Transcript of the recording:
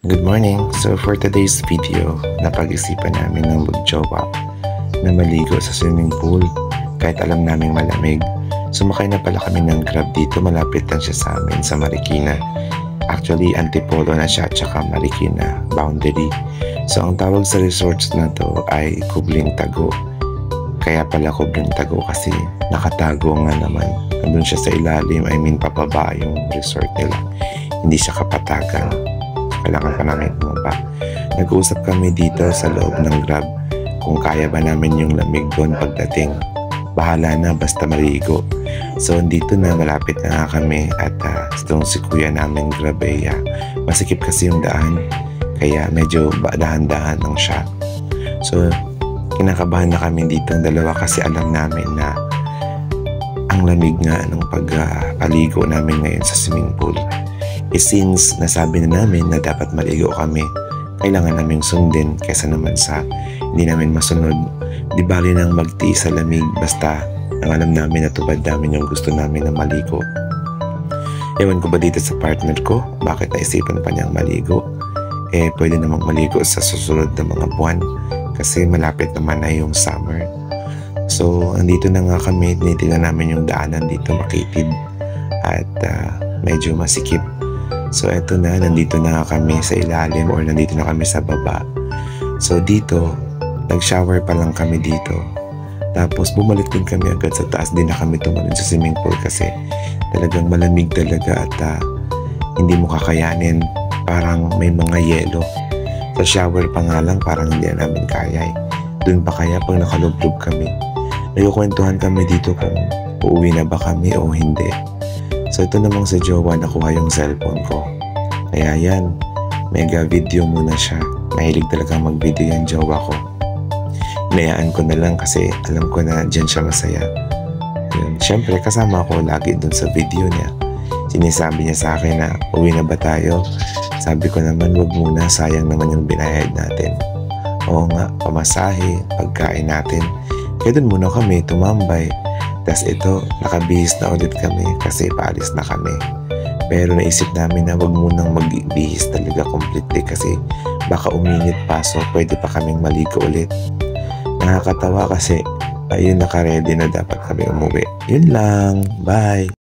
Good morning! So for today's video, napag-isipan namin ng mag-jowa na maligo sa swimming pool kahit alam naming malamig. Sumakay na pala kami ng Grab dito, malapit lang siya sa amin sa Marikina. Actually, Antipolo na siya at saka Marikina boundary. So ang tawag sa resorts na to ay Kubling Tago. Kaya pala Kubling Tago kasi nakatago nga naman. Nandun siya sa ilalim, papaba yung resort nila. Hindi siya kapatagan. Kailangan pa namin bumaba. Nag-uusap kami dito sa loob ng Grab kung kaya ba namin yung lamig doon pagdating. Bahala na basta maligo. So dito na, malapit na nga kami at itong si kuya namin Grab masikip kasi yung daan. Kaya medyo dahan-dahan lang siya. So kinakabahan na kami dito ang dalawa kasi alam namin na ang lamig nga ng pagpaligo namin ngayon sa swimming pool. Since nasabi na namin na dapat maligo kami, kailangan namin sundin kaysa naman sa hindi namin masunod. Di bali nang magtiis sa lamig basta ang alam namin na tubad namin yung gusto namin na maligo. Ewan ko ba dito sa partner ko, bakit naisipan pa niyang maligo? Pwede namang maligo sa susunod na mga buwan kasi malapit naman na yung summer. So andito na nga kami, tinitingnan namin yung daanan dito makitid at medyo masikip. So eto na, nandito na kami sa ilalim or nandito na kami sa baba. So dito, nag-shower pa lang kami dito. Tapos bumalik din kami agad sa taas, din na kami tumalon sa swimming pool kasi talagang malamig talaga at hindi mo kakayanin. Parang may mga yelo. Sa shower pa nga lang parang hindi na namin kaya. Doon pa kaya pag nakalublob kami. Nagkukwentuhan kami dito kung uuwi na ba kami o hindi. So ito namang sa jowa, nakuha yung cellphone ko. Kaya yan, mega video muna siya. Mahilig talaga mag-video yung jowa ko. Inayaan ko na lang kasi alam ko na dyan siya masaya. Yun. Siyempre kasama ako lagi dun sa video niya. Sinisabi niya sa akin na uwi na ba tayo? Sabi ko naman wag muna, sayang naman yung binayad natin. Oo nga, pamasahe, pagkain natin. Kaya dun muna kami tumambay. Tas ito, nakabihis na ulit kami kasi paalis na kami. Pero naisip namin na wag munang magbihis talaga completely kasi baka uminit pa so pwede pa kaming maligo ulit. Nakakatawa kasi ayun, naka-ready na dapat kami umuwi. Yun lang, bye!